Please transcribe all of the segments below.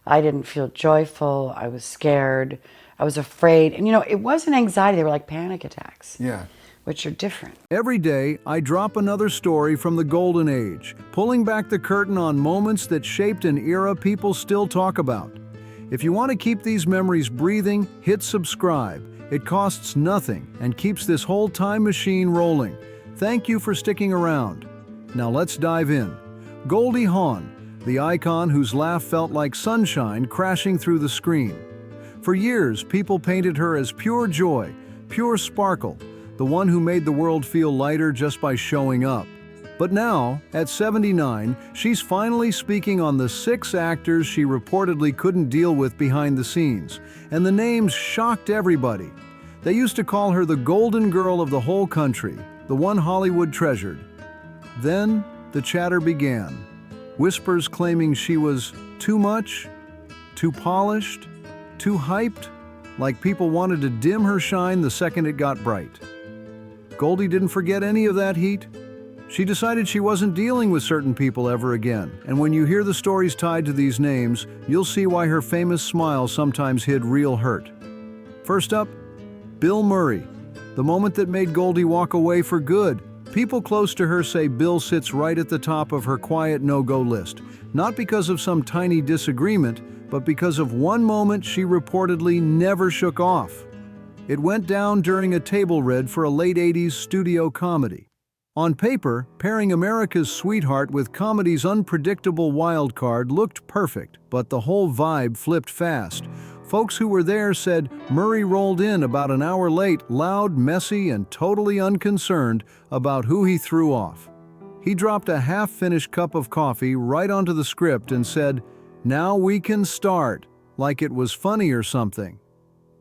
I didn't feel joyful. I was scared. I was afraid. And it wasn't anxiety. They were like panic attacks, Yeah. which are different. Every day, I drop another story from the Golden Age, pulling back the curtain on moments that shaped an era people still talk about. If you want to keep these memories breathing, hit subscribe. It costs nothing and keeps this whole time machine rolling. Thank you for sticking around. Now let's dive in. Goldie Hawn, the icon whose laugh felt like sunshine crashing through the screen. For years, people painted her as pure joy, pure sparkle, the one who made the world feel lighter just by showing up. But now, at 79, she's finally speaking on the 6 actors she reportedly couldn't deal with behind the scenes, and the names shocked everybody. They used to call her the golden girl of the whole country, the one Hollywood treasured. Then, the chatter began. Whispers claiming she was too much, too polished, too hyped, like people wanted to dim her shine the second it got bright. Goldie didn't forget any of that heat. She decided she wasn't dealing with certain people ever again, and when you hear the stories tied to these names, you'll see why her famous smile sometimes hid real hurt. First up, Bill Murray, the moment that made Goldie walk away for good. People close to her say Bill sits right at the top of her quiet no-go list, not because of some tiny disagreement, but because of one moment she reportedly never shook off. It went down during a table read for a late 80s studio comedy. On paper, pairing America's sweetheart with comedy's unpredictable wild card looked perfect, but the whole vibe flipped fast. Folks who were there said Murray rolled in about an hour late, loud, messy, and totally unconcerned about who he threw off. He dropped a half-finished cup of coffee right onto the script and said, "Now we can start," like it was funny or something.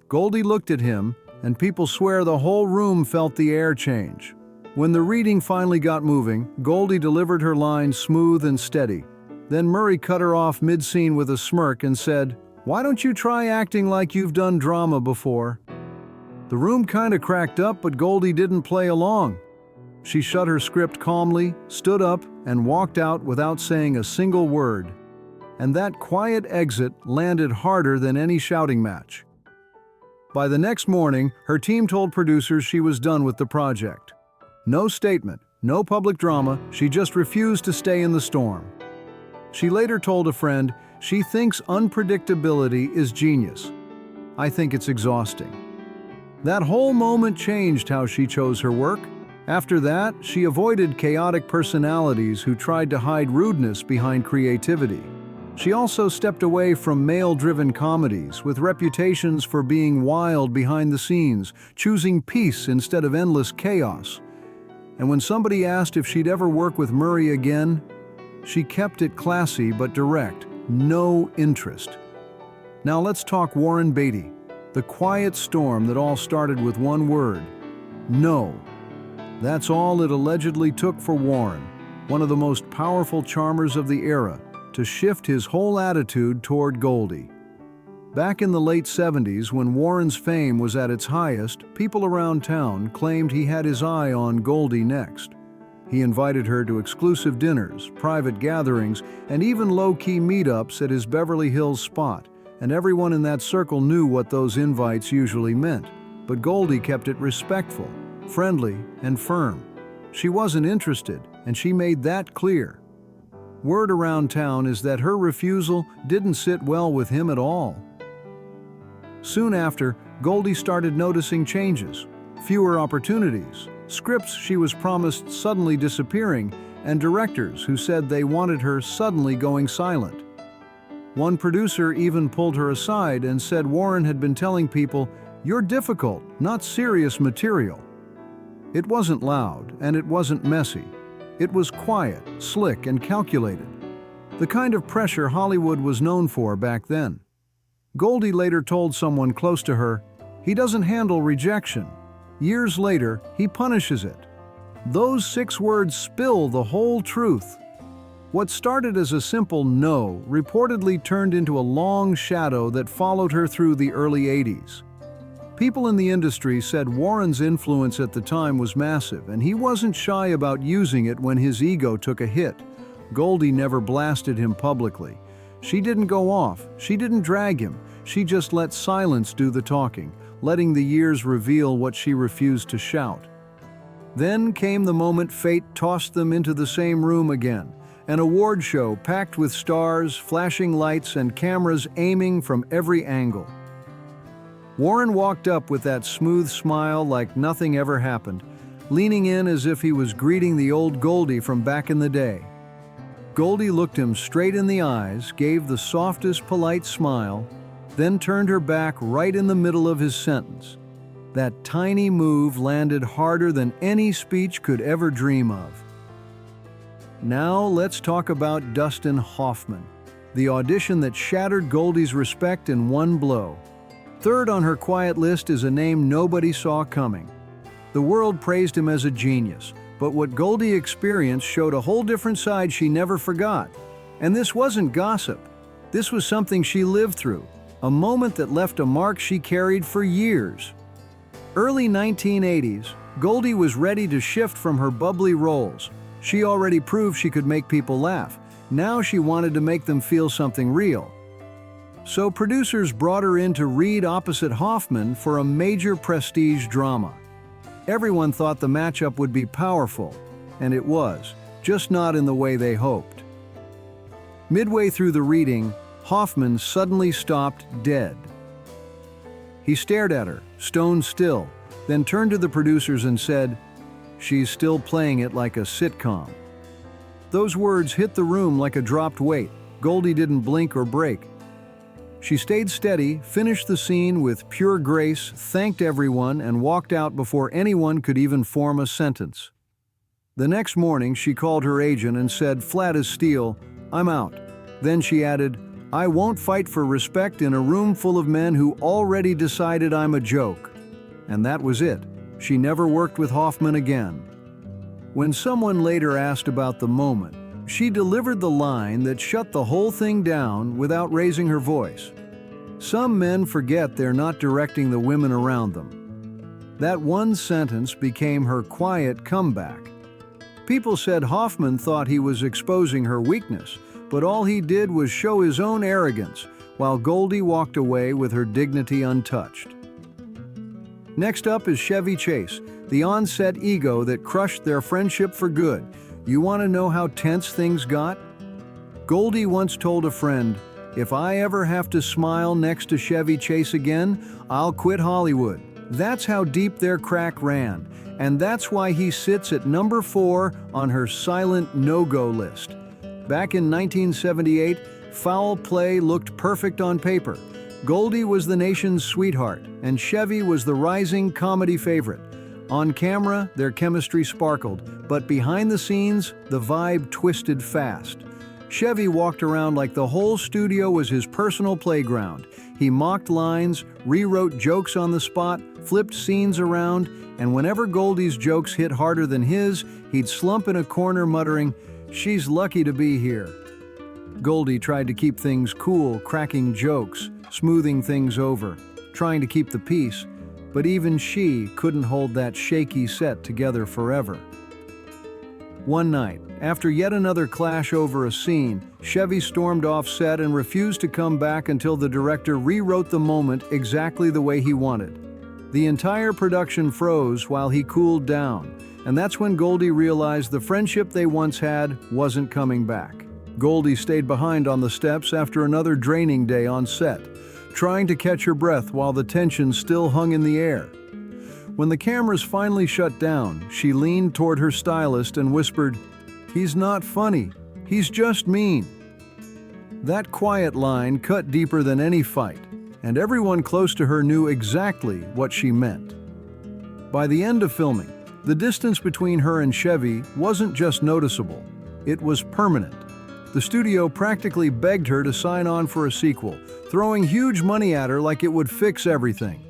Goldie looked at him, and people swear the whole room felt the air change. When the reading finally got moving, Goldie delivered her lines smooth and steady. Then Murray cut her off mid-scene with a smirk and said, "Why don't you try acting like you've done drama before?" The room kinda cracked up, but Goldie didn't play along. She shut her script calmly, stood up, and walked out without saying a single word. And that quiet exit landed harder than any shouting match. By the next morning, her team told producers she was done with the project. No statement, no public drama, she just refused to stay in the storm. She later told a friend, she thinks unpredictability is genius. I think it's exhausting. That whole moment changed how she chose her work. After that, she avoided chaotic personalities who tried to hide rudeness behind creativity. She also stepped away from male-driven comedies with reputations for being wild behind the scenes, choosing peace instead of endless chaos. And when somebody asked if she'd ever work with Murray again, she kept it classy but direct, no interest. Now let's talk Warren Beatty, the quiet storm that all started with one word: no. That's all it allegedly took for Warren, one of the most powerful charmers of the era, to shift his whole attitude toward Goldie. Back in the late 70s, when Warren's fame was at its highest, people around town claimed he had his eye on Goldie next. He invited her to exclusive dinners, private gatherings, and even low-key meetups at his Beverly Hills spot, and everyone in that circle knew what those invites usually meant. But Goldie kept it respectful, friendly, and firm. She wasn't interested, and she made that clear. Word around town is that her refusal didn't sit well with him at all. Soon after, Goldie started noticing changes, fewer opportunities, scripts she was promised suddenly disappearing, and directors who said they wanted her suddenly going silent. One producer even pulled her aside and said Warren had been telling people, "You're difficult, not serious material." It wasn't loud, and it wasn't messy. It was quiet, slick, and calculated. The kind of pressure Hollywood was known for back then. Goldie later told someone close to her, "He doesn't handle rejection. Years later, he punishes it." Those 6 words spill the whole truth. What started as a simple no reportedly turned into a long shadow that followed her through the early 80s. People in the industry said Warren's influence at the time was massive, and he wasn't shy about using it when his ego took a hit. Goldie never blasted him publicly. She didn't go off, she didn't drag him, she just let silence do the talking, letting the years reveal what she refused to shout. Then came the moment fate tossed them into the same room again, an award show packed with stars, flashing lights, and cameras aiming from every angle. Warren walked up with that smooth smile like nothing ever happened, leaning in as if he was greeting the old Goldie from back in the day. Goldie looked him straight in the eyes, gave the softest polite smile, then turned her back right in the middle of his sentence. That tiny move landed harder than any speech could ever dream of. Now let's talk about Dustin Hoffman, the audition that shattered Goldie's respect in one blow. Third on her quiet list is a name nobody saw coming. The world praised him as a genius, but what Goldie experienced showed a whole different side she never forgot. And this wasn't gossip. This was something she lived through, a moment that left a mark she carried for years. Early 1980s, Goldie was ready to shift from her bubbly roles. She already proved she could make people laugh. Now she wanted to make them feel something real. So producers brought her in to read opposite Hoffman for a major prestige drama. Everyone thought the matchup would be powerful, and it was, just not in the way they hoped. Midway through the reading, Hoffman suddenly stopped dead. He stared at her, stone still, then turned to the producers and said, "She's still playing it like a sitcom." Those words hit the room like a dropped weight. Goldie didn't blink or break. She stayed steady, finished the scene with pure grace, thanked everyone, and walked out before anyone could even form a sentence. The next morning, she called her agent and said, flat as steel, "I'm out." Then she added, "I won't fight for respect in a room full of men who already decided I'm a joke." And that was it. She never worked with Hoffman again. When someone later asked about the moment, she delivered the line that shut the whole thing down without raising her voice. Some men forget they're not directing the women around them. That one sentence became her quiet comeback. People said Hoffman thought he was exposing her weakness, but all he did was show his own arrogance, while Goldie walked away with her dignity untouched. Next up is Chevy Chase, the on-set ego that crushed their friendship for good. You want to know how tense things got? Goldie once told a friend, "If I ever have to smile next to Chevy Chase again, I'll quit Hollywood." That's how deep their crack ran, and that's why he sits at number 4 on her silent no-go list. Back in 1978, Foul Play looked perfect on paper. Goldie was the nation's sweetheart, and Chevy was the rising comedy favorite. On camera, their chemistry sparkled, but behind the scenes, the vibe twisted fast. Chevy walked around like the whole studio was his personal playground. He mocked lines, rewrote jokes on the spot, flipped scenes around, and whenever Goldie's jokes hit harder than his, he'd slump in a corner muttering, "She's lucky to be here." Goldie tried to keep things cool, cracking jokes, smoothing things over, trying to keep the peace, but even she couldn't hold that shaky set together forever. One night, after yet another clash over a scene, Chevy stormed off set and refused to come back until the director rewrote the moment exactly the way he wanted. The entire production froze while he cooled down, and that's when Goldie realized the friendship they once had wasn't coming back. Goldie stayed behind on the steps after another draining day on set, trying to catch her breath while the tension still hung in the air. When the cameras finally shut down, she leaned toward her stylist and whispered, "He's not funny, he's just mean." That quiet line cut deeper than any fight, and everyone close to her knew exactly what she meant. By the end of filming, the distance between her and Chevy wasn't just noticeable, it was permanent. The studio practically begged her to sign on for a sequel, throwing huge money at her like it would fix everything.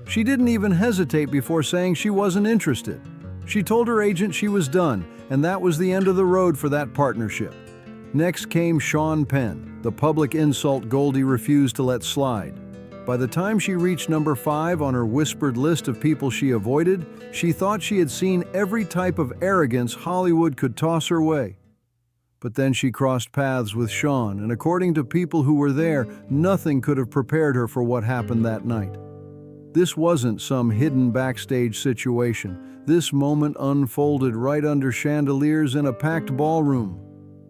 She didn't even hesitate before saying she wasn't interested. She told her agent she was done, and that was the end of the road for that partnership. Next came Sean Penn, the public insult Goldie refused to let slide. By the time she reached number 5 on her whispered list of people she avoided, she thought she had seen every type of arrogance Hollywood could toss her way. But then she crossed paths with Sean, and according to people who were there, nothing could have prepared her for what happened that night. This wasn't some hidden backstage situation. This moment unfolded right under chandeliers in a packed ballroom.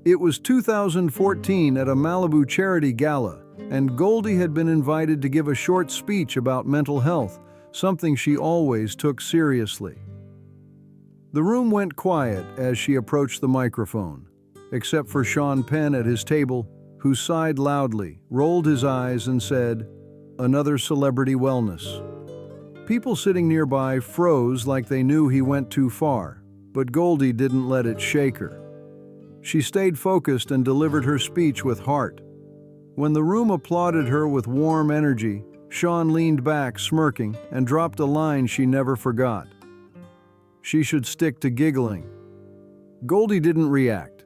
It was 2014 at a Malibu charity gala, and Goldie had been invited to give a short speech about mental health, something she always took seriously. The room went quiet as she approached the microphone, except for Sean Penn at his table, who sighed loudly, rolled his eyes, and said, "Another celebrity wellness." People sitting nearby froze like they knew he went too far, but Goldie didn't let it shake her. She stayed focused and delivered her speech with heart. When the room applauded her with warm energy, Sean leaned back, smirking, and dropped a line she never forgot. She should stick to giggling. Goldie didn't react.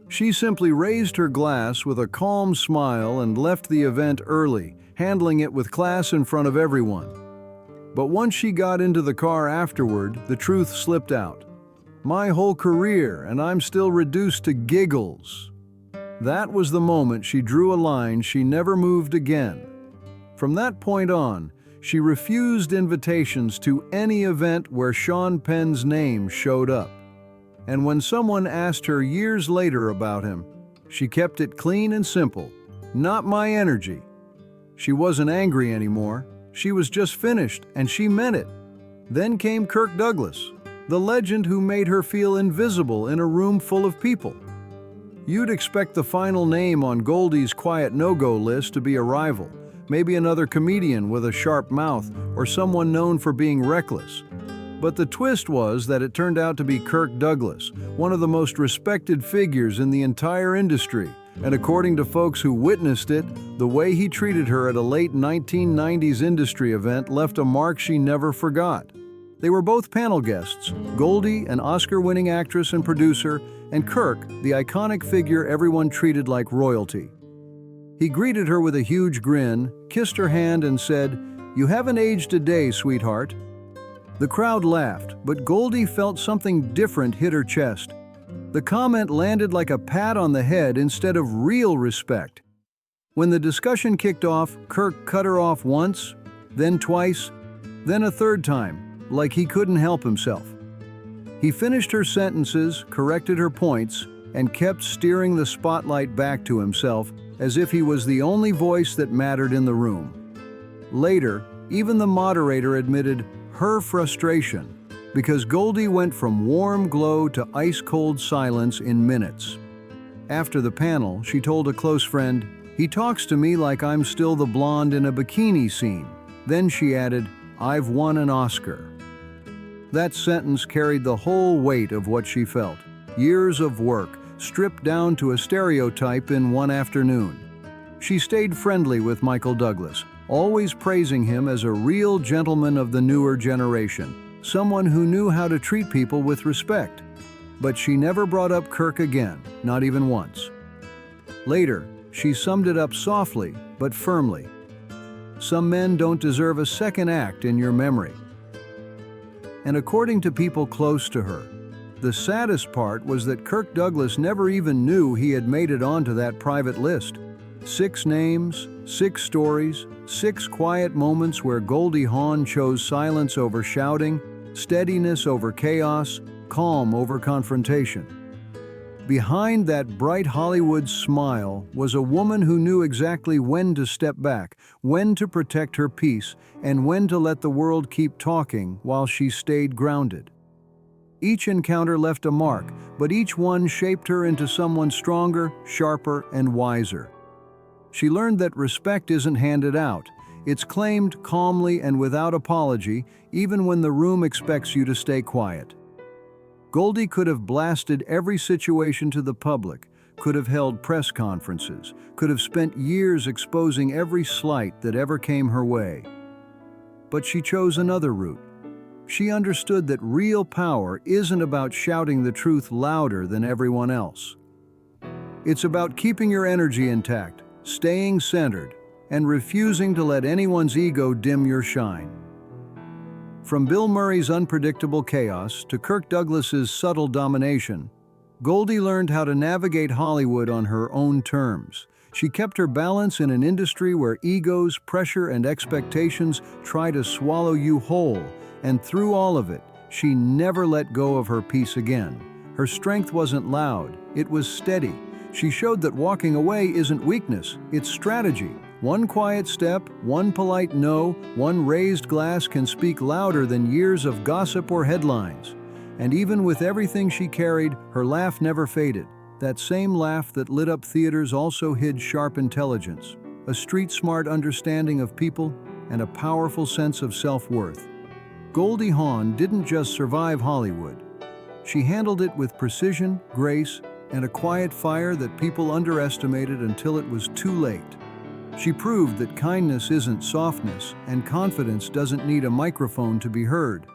She simply raised her glass with a calm smile and left the event early, handling it with class in front of everyone. But once she got into the car afterward, the truth slipped out. "My whole career, and I'm still reduced to giggles." That was the moment she drew a line she never moved again. From that point on, she refused invitations to any event where Sean Penn's name showed up. And when someone asked her years later about him, she kept it clean and simple. "Not my energy." She wasn't angry anymore. She was just finished, and she meant it. Then came Kirk Douglas, the legend who made her feel invisible in a room full of people. You'd expect the final name on Goldie's quiet no-go list to be a rival, maybe another comedian with a sharp mouth or someone known for being reckless. But the twist was that it turned out to be Kirk Douglas, one of the most respected figures in the entire industry. And according to folks who witnessed it, the way he treated her at a late 1990s industry event left a mark she never forgot. They were both panel guests, Goldie, an Oscar-winning actress and producer, and Kirk, the iconic figure everyone treated like royalty. He greeted her with a huge grin, kissed her hand, and said, "You haven't aged a day, sweetheart." The crowd laughed, but Goldie felt something different hit her chest. The comment landed like a pat on the head instead of real respect. When the discussion kicked off, Kirk cut her off once, then twice, then a third time, like he couldn't help himself. He finished her sentences, corrected her points, and kept steering the spotlight back to himself as if he was the only voice that mattered in the room. Later, even the moderator admitted her frustration, because Goldie went from warm glow to ice-cold silence in minutes. After the panel, she told a close friend, "He talks to me like I'm still the blonde in a bikini scene." Then she added, "I've won an Oscar." That sentence carried the whole weight of what she felt. Years of work, stripped down to a stereotype in one afternoon. She stayed friendly with Michael Douglas, always praising him as a real gentleman of the newer generation, someone who knew how to treat people with respect. But she never brought up Kirk again, not even once. Later, she summed it up softly but firmly. "Some men don't deserve a second act in your memory." And according to people close to her, the saddest part was that Kirk Douglas never even knew he had made it onto that private list. 6 names, 6 stories, 6 quiet moments where Goldie Hawn chose silence over shouting, steadiness over chaos, calm over confrontation. Behind that bright Hollywood smile was a woman who knew exactly when to step back, when to protect her peace, and when to let the world keep talking while she stayed grounded. Each encounter left a mark, but each one shaped her into someone stronger, sharper, and wiser. She learned that respect isn't handed out. It's claimed calmly and without apology, even when the room expects you to stay quiet. Goldie could have blasted every situation to the public, could have held press conferences, could have spent years exposing every slight that ever came her way. But she chose another route. She understood that real power isn't about shouting the truth louder than everyone else. It's about keeping your energy intact, staying centered, and refusing to let anyone's ego dim your shine. From Bill Murray's unpredictable chaos to Kirk Douglas's subtle domination, Goldie learned how to navigate Hollywood on her own terms. She kept her balance in an industry where egos, pressure, and expectations try to swallow you whole, and through all of it, she never let go of her peace again. Her strength wasn't loud, it was steady. She showed that walking away isn't weakness, it's strategy. One quiet step, one polite no, one raised glass can speak louder than years of gossip or headlines. And even with everything she carried, her laugh never faded. That same laugh that lit up theaters also hid sharp intelligence, a street-smart understanding of people, and a powerful sense of self-worth. Goldie Hawn didn't just survive Hollywood. She handled it with precision, grace, and a quiet fire that people underestimated until it was too late. She proved that kindness isn't softness, and confidence doesn't need a microphone to be heard.